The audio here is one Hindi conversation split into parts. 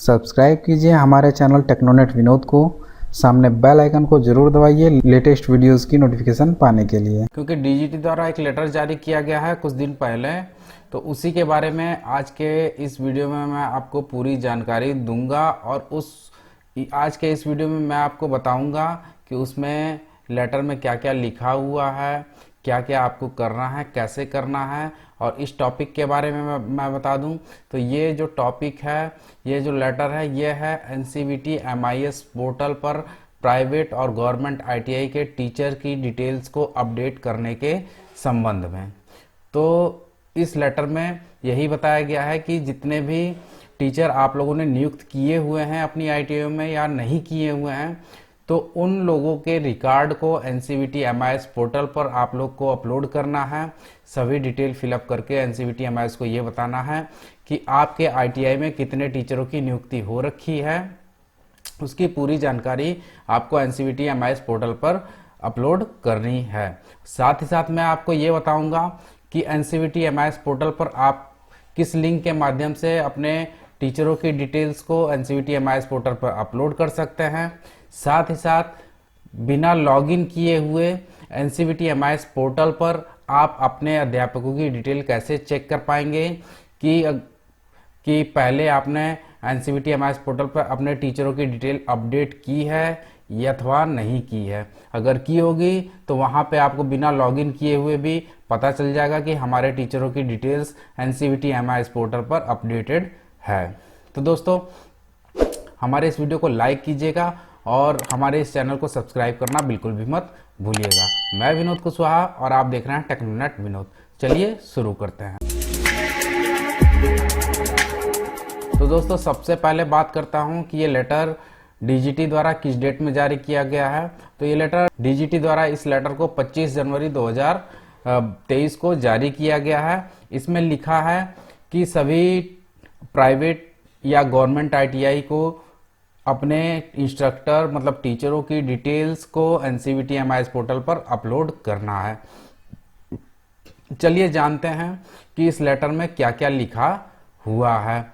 सब्सक्राइब कीजिए हमारे चैनल टेक्नोनेट विनोद को। सामने बेल आइकन को जरूर दबाइए लेटेस्ट वीडियोस की नोटिफिकेशन पाने के लिए। क्योंकि डीजीटी द्वारा एक लेटर जारी किया गया है कुछ दिन पहले, तो उसी के बारे में आज के इस वीडियो में मैं आपको पूरी जानकारी दूंगा। और आज के इस वीडियो में मैं आपको बताऊंगा कि उसमें लेटर में क्या क्या लिखा हुआ है, क्या क्या आपको करना है, कैसे करना है। और इस टॉपिक के बारे में मैं बता दूं तो ये जो टॉपिक है, ये जो लेटर है, ये है एनसीवीटी एमआईएस पोर्टल पर प्राइवेट और गवर्नमेंट आईटीआई के टीचर की डिटेल्स को अपडेट करने के संबंध में। तो इस लेटर में यही बताया गया है कि जितने भी टीचर आप लोगों ने नियुक्त किए हुए हैं अपनी आईटीआई में या नहीं किए हुए हैं, तो उन लोगों के रिकॉर्ड को एनसीवीटी एमआईएस पोर्टल पर आप लोग को अपलोड करना है। सभी डिटेल फिलअप करके एनसीवीटी एमआईएस को ये बताना है कि आपके आईटीआई में कितने टीचरों की नियुक्ति हो रखी है। उसकी पूरी जानकारी आपको एनसीवीटी एमआईएस पोर्टल पर अपलोड करनी है। साथ ही साथ मैं आपको ये बताऊंगा कि एनसीवीटी एमआईएस पोर्टल पर आप किस लिंक के माध्यम से अपने टीचरों की डिटेल्स को एनसीवीटी एमआईएस पोर्टल पर अपलोड कर सकते हैं। साथ ही साथ बिना लॉगिन किए हुए एनसीवीटी एमआईएस पोर्टल पर आप अपने अध्यापकों की डिटेल कैसे चेक कर पाएंगे कि पहले आपने एनसीवीटी एमआईएस पोर्टल पर अपने टीचरों की डिटेल अपडेट की है या अथवा नहीं की है। अगर की होगी तो वहां पे आपको बिना लॉगिन किए हुए भी पता चल जाएगा कि हमारे टीचरों की डिटेल्स एनसीवीटी एमआईएस पोर्टल पर अपडेटेड है। तो दोस्तों, हमारे इस वीडियो को लाइक कीजिएगा और हमारे इस चैनल को सब्सक्राइब करना बिल्कुल भी मत भूलिएगा। मैं विनोद कुशवाहा और आप देख रहे हैं टेक्नोनेट विनोद। चलिए शुरू करते हैं। तो दोस्तों, सबसे पहले बात करता हूं कि ये लेटर डीजीटी द्वारा किस डेट में जारी किया गया है। तो ये लेटर डीजीटी द्वारा इस लेटर को 25 जनवरी 2023 को जारी किया गया है। इसमें लिखा है कि सभी प्राइवेट या गवर्नमेंट आईटीआई को अपने इंस्ट्रक्टर मतलब टीचरों की डिटेल्स को एनसीवीटी एमआईएस पोर्टल पर अपलोड करना है। चलिए जानते हैं कि इस लेटर में क्या क्या लिखा हुआ है।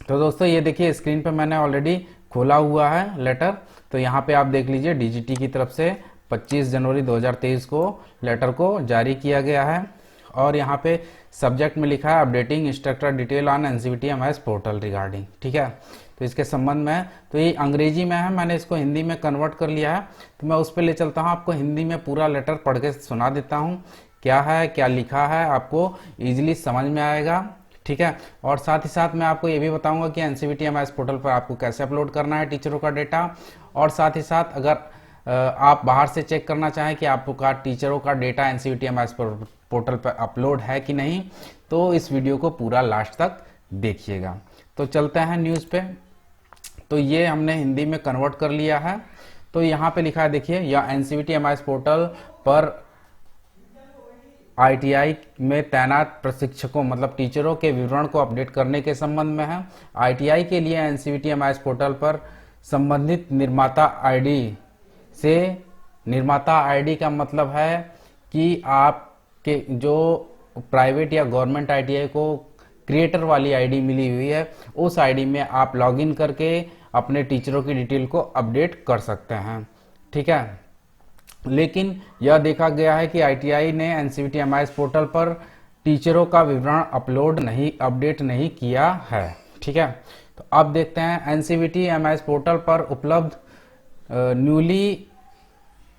तो दोस्तों, ये देखिए स्क्रीन पे मैंने ऑलरेडी खोला हुआ है लेटर। तो यहाँ पे आप देख लीजिए डीजीटी की तरफ से 25 जनवरी 2023 को लेटर को जारी किया गया है। और यहाँ पे सब्जेक्ट में लिखा है updating instructor detail on NCVT MIS portal regarding. ठीक है, तो इसके संबंध में तो ये अंग्रेजी में है, मैंने इसको हिंदी में कन्वर्ट कर लिया है। तो मैं उस पर ले चलता हूँ, आपको हिंदी में पूरा लेटर पढ़ के सुना देता हूँ क्या है, क्या लिखा है, आपको इजीली समझ में आएगा। ठीक है, और साथ ही साथ मैं आपको ये भी बताऊंगा कि एनसीवीटी एमआईएस पोर्टल पर आपको कैसे अपलोड करना है टीचरों का डेटा। और साथ ही साथ अगर आप बाहर से चेक करना चाहें कि आपका टीचरों का डेटा एनसीवीटी एमआईएस पोर्टल पर अपलोड है कि नहीं, तो इस वीडियो को पूरा लास्ट तक देखिएगा। तो चलते हैं न्यूज़ पे। तो ये हमने हिंदी में कन्वर्ट कर लिया है। तो यहाँ पे लिखा है, देखिए, या एनसीवीटी एमआईएस पोर्टल पर आईटीआई में तैनात प्रशिक्षकों मतलब टीचरों के विवरण को अपडेट करने के संबंध में है। आईटीआई के लिए एनसीवीटी एमआईएस पोर्टल पर संबंधित निर्माता आईडी से, निर्माता आईडी का मतलब है कि आपके जो प्राइवेट या गवर्नमेंट आईटीआई को क्रिएटर वाली आईडी मिली हुई है, उस आईडी में आप लॉगिन करके अपने टीचरों की डिटेल को अपडेट कर सकते हैं। ठीक है, लेकिन यह देखा गया है कि आईटीआई ने एनसीवीटी एमआईएस पोर्टल पर टीचरों का विवरण अपडेट नहीं किया है। ठीक है, तो अब देखते हैं एनसीवीटी एमआईएस पोर्टल पर उपलब्ध न्यूली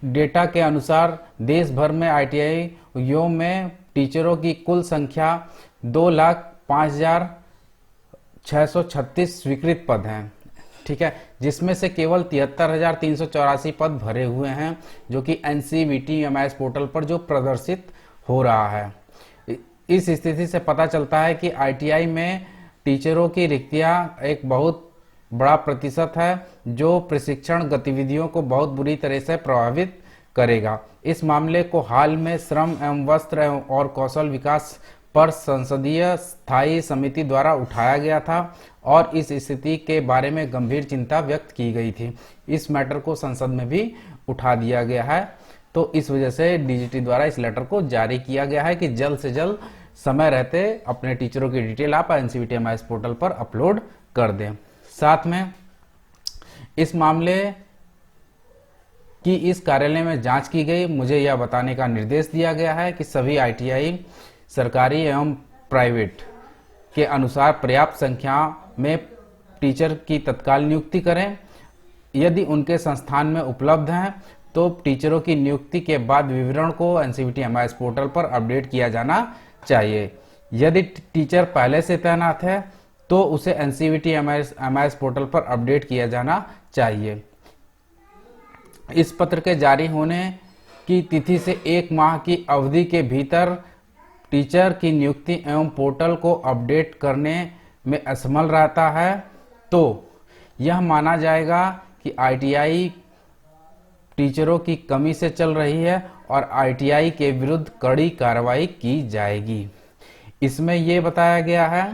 डेटा के अनुसार देश भर में आईटीआईयों में टीचरों की कुल संख्या 2,05,636 स्वीकृत पद हैं। ठीक है, जिसमें से केवल 73,384 पद भरे हुए हैं, जो कि एनसीवीटी एमआईएस पोर्टल पर जो प्रदर्शित हो रहा है। इस स्थिति से पता चलता है कि आईटीआई में टीचरों की रिक्तियां एक बहुत बड़ा प्रतिशत है, जो प्रशिक्षण गतिविधियों को बहुत बुरी तरह से प्रभावित करेगा। इस मामले को हाल में श्रम एवं वस्त्र और कौशल विकास पर संसदीय स्थायी समिति द्वारा उठाया गया था और इस स्थिति के बारे में गंभीर चिंता व्यक्त की गई थी। इस मैटर को संसद में भी उठा दिया गया है। तो इस वजह से डीजीटी द्वारा इस लेटर को जारी किया गया है कि जल्द से जल्द समय रहते अपने टीचरों की डिटेल आप एनसीवीटी एमआईएस पोर्टल पर अपलोड कर दें। साथ में इस मामले कि इस कार्यालय में जांच की गई, मुझे यह बताने का निर्देश दिया गया है कि सभी आईटीआई सरकारी एवं प्राइवेट के अनुसार पर्याप्त संख्या में टीचर की तत्काल नियुक्ति करें। यदि उनके संस्थान में उपलब्ध हैं तो टीचरों की नियुक्ति के बाद विवरण को एनसीवीटी एमआईएस पोर्टल पर अपडेट किया जाना चाहिए। यदि टीचर पहले से तैनात है तो उसे एनसीवीटी एमआईएस पोर्टल पर अपडेट किया जाना चाहिए। इस पत्र के जारी होने की तिथि से 1 माह की अवधि के भीतर टीचर की नियुक्ति एवं पोर्टल को अपडेट करने में असमर्थ रहता है तो यह माना जाएगा कि आईटीआई टीचरों की कमी से चल रही है और आईटीआई के विरुद्ध कड़ी कार्रवाई की जाएगी। इसमें यह बताया गया है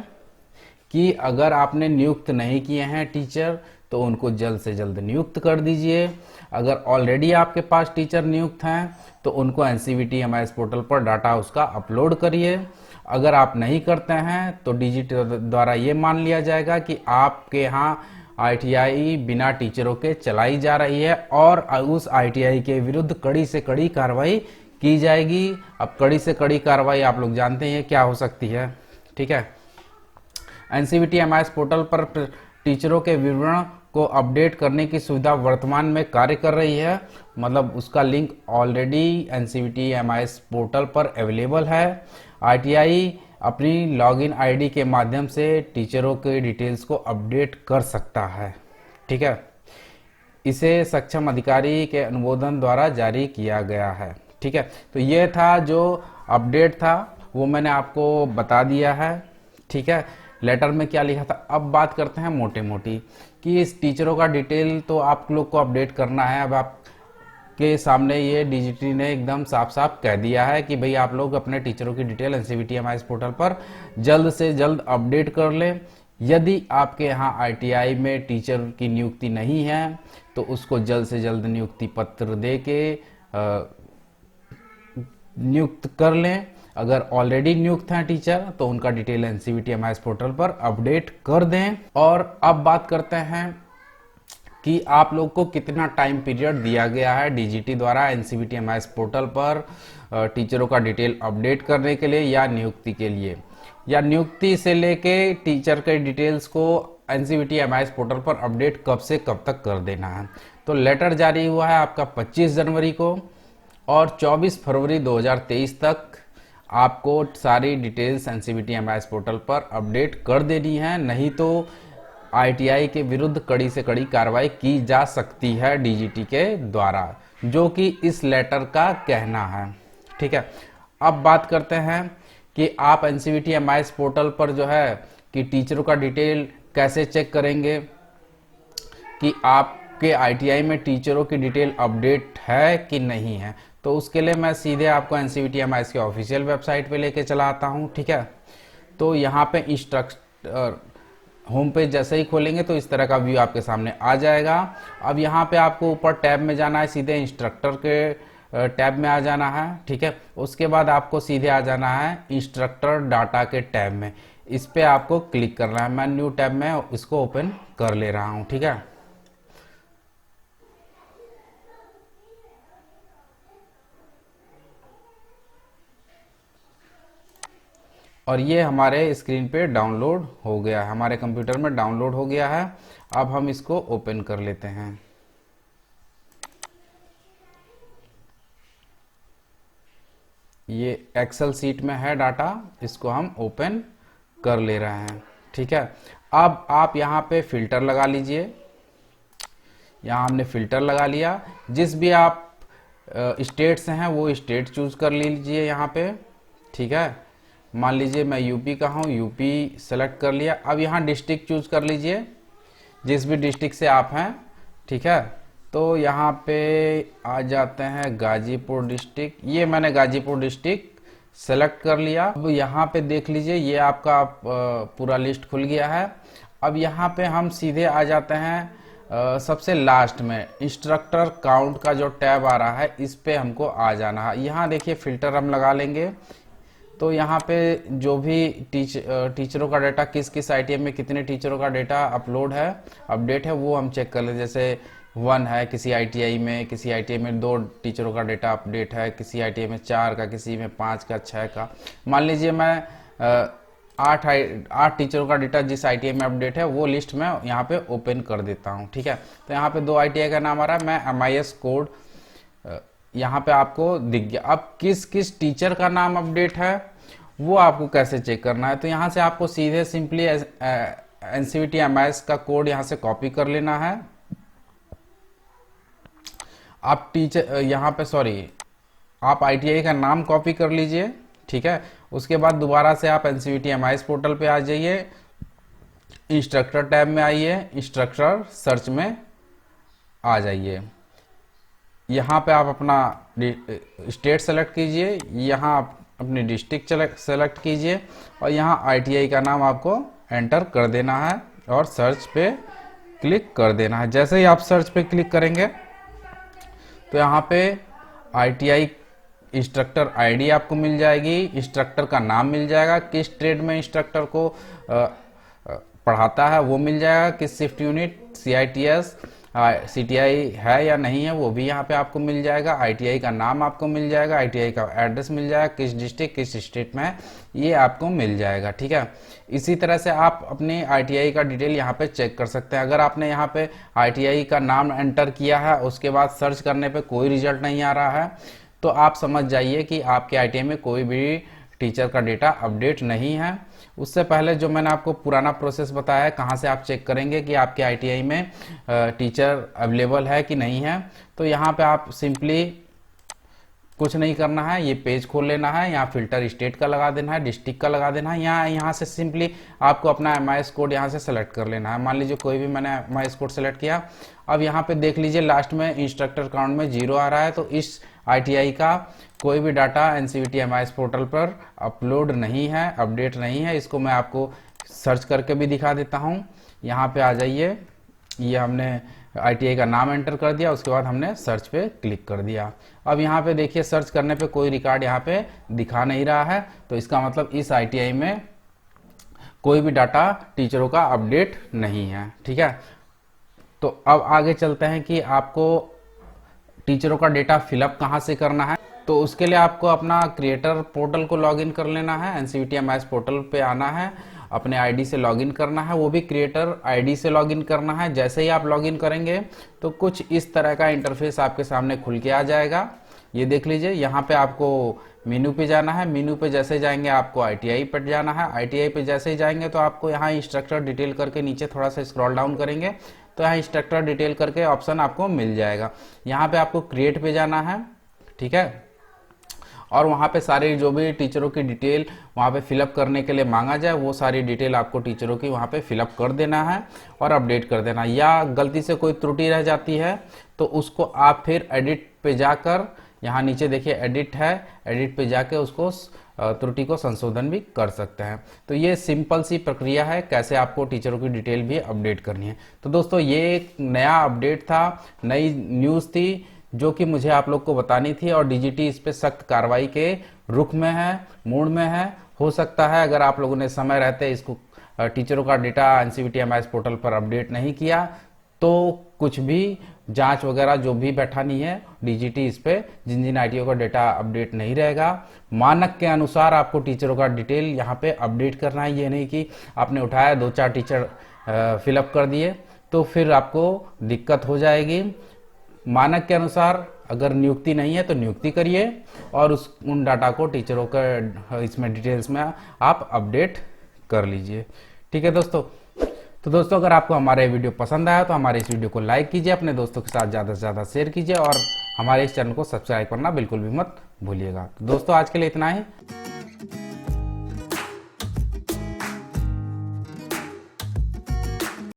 कि अगर आपने नियुक्त नहीं किए हैं टीचर तो उनको जल्द से जल्द नियुक्त कर दीजिए। अगर ऑलरेडी आपके पास टीचर नियुक्त हैं तो उनको एनसीवीटी एमआईएस पोर्टल पर डाटा उसका अपलोड करिए। अगर आप नहीं करते हैं तो डीजीटी द्वारा ये मान लिया जाएगा कि आपके यहाँ आईटीआई बिना टीचरों के चलाई जा रही है और उस आईटीआई के विरुद्ध कड़ी से कड़ी कार्रवाई की जाएगी। अब कड़ी से कड़ी कार्रवाई आप लोग जानते हैं क्या हो सकती है, ठीक है। एनसीवीटी एमआईएस पोर्टल पर टीचरों के विवरण को अपडेट करने की सुविधा वर्तमान में कार्य कर रही है, मतलब उसका link already NCVT MIS portal पर अवेलेबल है। आईटीआई अपनी लॉगिन आईडी के माध्यम से टीचरों के डिटेल्स को अपडेट कर सकता है, ठीक है। इसे सक्षम अधिकारी के अनुमोदन द्वारा जारी किया गया है, ठीक है। तो ये था जो अपडेट था वो मैंने आपको बता दिया है, ठीक है। लेटर में क्या लिखा था, अब बात करते हैं मोटे मोटी कि इस टीचरों का डिटेल तो आप लोग को अपडेट करना है। अब आपके सामने ये डीजीटी ने एकदम साफ साफ कह दिया है कि भाई आप लोग अपने टीचरों की डिटेल एनसीवीटी एमआईएस पोर्टल पर जल्द से जल्द अपडेट कर लें। यदि आपके यहाँ आईटीआई में टीचर की नियुक्ति नहीं है तो उसको जल्द से जल्द नियुक्ति पत्र दे के नियुक्त कर लें। अगर ऑलरेडी नियुक्त हैं टीचर तो उनका डिटेल एनसीवीटी एमआईएस पोर्टल पर अपडेट कर दें। और अब बात करते हैं कि आप लोग को कितना टाइम पीरियड दिया गया है डीजीटी द्वारा एनसीवीटी एमआईएस पोर्टल पर टीचरों का डिटेल अपडेट करने के लिए या नियुक्ति के लिए, या नियुक्ति से लेके टीचर के डिटेल्स को एनसीवीटी एमआईएस पोर्टल पर अपडेट कब से कब तक कर देना है। तो लेटर जारी हुआ है आपका 25 जनवरी को और 24 फरवरी 2023 तक आपको सारी डिटेल्स एनसीवीटी एमआईएस पोर्टल पर अपडेट कर देनी है, नहीं तो आईटीआई के विरुद्ध कड़ी से कड़ी कार्रवाई की जा सकती है डीजीटी के द्वारा, जो कि इस लेटर का कहना है, ठीक है। अब बात करते हैं कि आप एनसीवीटी एमआईएस पोर्टल पर जो है कि टीचरों का डिटेल कैसे चेक करेंगे कि आपके आईटीआई में टीचरों की डिटेल अपडेट है कि नहीं है। तो उसके लिए मैं सीधे आपको एनसीवीटी एमआईएस के ऑफिशियल वेबसाइट पे लेके चला आता हूँ, ठीक है। तो यहाँ पे होम पेज जैसे ही खोलेंगे तो इस तरह का व्यू आपके सामने आ जाएगा। अब यहाँ पे आपको ऊपर टैब में जाना है, सीधे इंस्ट्रक्टर के टैब में आ जाना है, ठीक है। उसके बाद आपको सीधे आ जाना है इंस्ट्रक्टर डाटा के टैब में, इस पे आपको क्लिक करना है। मैं न्यू टैब में इसको ओपन कर ले रहा हूँ, ठीक है। और ये हमारे स्क्रीन पे डाउनलोड हो गया है, हमारे कंप्यूटर में डाउनलोड हो गया है। अब हम इसको ओपन कर लेते हैं। ये एक्सेल सीट में है डाटा, इसको हम ओपन कर ले रहे हैं, ठीक है। अब आप यहाँ पे फिल्टर लगा लीजिए। यहाँ हमने फिल्टर लगा लिया। जिस भी आप स्टेट से हैं वो स्टेट चूज कर लीजिए यहाँ पे, ठीक है। मान लीजिए मैं यूपी का हूँ, यूपी सेलेक्ट कर लिया। अब यहाँ डिस्ट्रिक्ट चूज कर लीजिए, जिस भी डिस्ट्रिक्ट से आप हैं, ठीक है। तो यहाँ पे आ जाते हैं गाजीपुर डिस्ट्रिक्ट। ये मैंने गाजीपुर डिस्ट्रिक्ट सेलेक्ट कर लिया। अब यहाँ पे देख लीजिए ये आपका पूरा लिस्ट खुल गया है। अब यहाँ पे हम सीधे आ जाते हैं सबसे लास्ट में इंस्ट्रक्टर काउंट का जो टैब आ रहा है, इस पे हमको आ जाना है। यहाँ देखिए फिल्टर हम लगा लेंगे। तो यहाँ पे जो भी टीचरों का डाटा किस किस आईटीआई में कितने टीचरों का डाटा अपलोड है, अपडेट है, वो हम चेक कर लें। जैसे 1 है किसी आईटीआई में, किसी आईटीआई में 2 टीचरों का डाटा अपडेट है, किसी आईटीआई में 4 का, किसी में 5 का, 6 का। मान लीजिए मैं 8 टीचरों का डाटा जिस आईटीआई में अपडेट है वो लिस्ट मैं यहाँ पे ओपन कर देता हूँ। ठीक है, तो यहाँ पे 2 आईटीआई का नाम आ रहा है, मैं MIS कोड यहाँ पे आपको दिख गया। अब किस किस टीचर का नाम अपडेट है वो आपको कैसे चेक करना है, तो यहाँ से आपको सीधे सिंपली NCVT MIS का कोड यहाँ से कॉपी कर लेना है। आप टीचर यहाँ पे आप ITI का नाम कॉपी कर लीजिए। ठीक है, उसके बाद दोबारा से आप NCVT MIS पोर्टल पे आ जाइए, इंस्ट्रक्टर टैब में आइए, इंस्ट्रक्टर सर्च में आ जाइए। यहाँ पे आप अपना स्टेट सेलेक्ट कीजिए, यहाँ आप अपनी डिस्ट्रिक्ट सेलेक्ट कीजिए और यहाँ ITI का नाम आपको एंटर कर देना है और सर्च पे क्लिक कर देना है। जैसे ही आप सर्च पे क्लिक करेंगे तो यहाँ पे ITI इंस्ट्रक्टर ID आपको मिल जाएगी, इंस्ट्रक्टर का नाम मिल जाएगा, किस ट्रेड में इंस्ट्रक्टर को पढ़ाता है वो मिल जाएगा, किस शिफ्ट यूनिट, CITS CTI है या नहीं है वो भी यहाँ पे आपको मिल जाएगा, ITI का नाम आपको मिल जाएगा, ITI का एड्रेस मिल जाएगा, किस डिस्ट्रिक्ट किस स्टेट में है ये आपको मिल जाएगा। ठीक है, इसी तरह से आप अपने ITI का डिटेल यहाँ पे चेक कर सकते हैं। अगर आपने यहाँ पे ITI का नाम एंटर किया है उसके बाद सर्च करने पे कोई रिजल्ट नहीं आ रहा है तो आप समझ जाइए कि आपके ITI में कोई भी टीचर का डेटा अपडेट नहीं है। उससे पहले जो मैंने आपको पुराना प्रोसेस बताया है कहाँ से आप चेक करेंगे कि आपके ITI में टीचर अवेलेबल है कि नहीं है, तो यहाँ पे आप सिंपली कुछ नहीं करना है, ये पेज खोल लेना है, यहाँ फिल्टर स्टेट का लगा देना है, डिस्ट्रिक्ट का लगा देना है, यहाँ से सिंपली आपको अपना MIS कोड यहाँ से सेलेक्ट कर लेना है। मान लीजिए कोई भी मैंने MIS कोड सेलेक्ट किया। अब यहाँ पे देख लीजिए लास्ट में इंस्ट्रक्टर काउंट में 0 आ रहा है, तो इस ITI का कोई भी डाटा NCVT MIS पोर्टल पर अपलोड नहीं है, अपडेट नहीं है। इसको मैं आपको सर्च करके भी दिखा देता हूँ। यहाँ पे आ जाइए, ये हमने ITI का नाम एंटर कर दिया, उसके बाद हमने सर्च पे क्लिक कर दिया। अब यहाँ पे देखिए सर्च करने पे कोई रिकॉर्ड यहाँ पे दिखा नहीं रहा है, तो इसका मतलब इस ITI में कोई भी डाटा टीचरों का अपडेट नहीं है। ठीक है, तो अब आगे चलते हैं कि आपको टीचरों का डेटा फिलअप कहाँ से करना है। तो उसके लिए आपको अपना क्रिएटर पोर्टल को लॉगिन कर लेना है, NCVT MIS पोर्टल पे आना है, अपने ID से लॉगिन करना है, वो भी क्रिएटर ID से लॉगिन करना है। जैसे ही आप लॉगिन करेंगे तो कुछ इस तरह का इंटरफेस आपके सामने खुल के आ जाएगा। ये देख लीजिए, यहाँ पे आपको मेनू पे जाना है, मेनू पे जैसे जाएंगे आपको ITI पे जाना है, ITI पे जैसे ही जाएंगे तो आपको यहाँ इंस्ट्रक्टर डिटेल करके नीचे थोड़ा सा स्क्रॉल डाउन करेंगे तो यहाँ इंस्ट्रक्टर डिटेल करके ऑप्शन आपको मिल जाएगा। यहाँ पे आपको क्रिएट पे जाना है। ठीक है, और वहाँ पे सारे जो भी टीचरों की डिटेल वहाँ पे फिलअप करने के लिए मांगा जाए वो सारी डिटेल आपको टीचरों की वहाँ पे फिलअप कर देना है और अपडेट कर देना है। या गलती से कोई त्रुटि रह जाती है तो उसको आप फिर एडिट पे जाकर, यहाँ नीचे देखिए एडिट है, एडिट पे जाके उसको त्रुटि को संशोधन भी कर सकते हैं। तो ये सिंपल सी प्रक्रिया है कैसे आपको टीचरों की डिटेल भी अपडेट करनी है। तो दोस्तों ये एक नया अपडेट था, नई न्यूज़ थी जो कि मुझे आप लोग को बतानी थी और DGT इस पे सख्त कार्रवाई के रुख में है, मूड में है। हो सकता है अगर आप लोगों ने समय रहते इसको टीचरों का डेटा NCVT MIS पोर्टल पर अपडेट नहीं किया तो कुछ भी जांच वगैरह जो भी बैठानी है DGT इस पे जिन ITO का डेटा अपडेट नहीं रहेगा। मानक के अनुसार आपको टीचरों का डिटेल यहाँ पे अपडेट करना है। ये नहीं कि आपने उठाया 2-4 टीचर फिलअप कर दिए तो फिर आपको दिक्कत हो जाएगी। मानक के अनुसार अगर नियुक्ति नहीं है तो नियुक्ति करिए और उन डाटा को टीचरों का इसमें डिटेल्स में आप अपडेट कर लीजिए। ठीक है दोस्तों, तो दोस्तों अगर आपको हमारा वीडियो पसंद आया तो हमारे इस वीडियो को लाइक कीजिए, अपने दोस्तों के साथ ज़्यादा से ज़्यादा शेयर कीजिए और हमारे इस चैनल को सब्सक्राइब करना बिल्कुल भी मत भूलिएगा। तो दोस्तों आज के लिए इतना ही।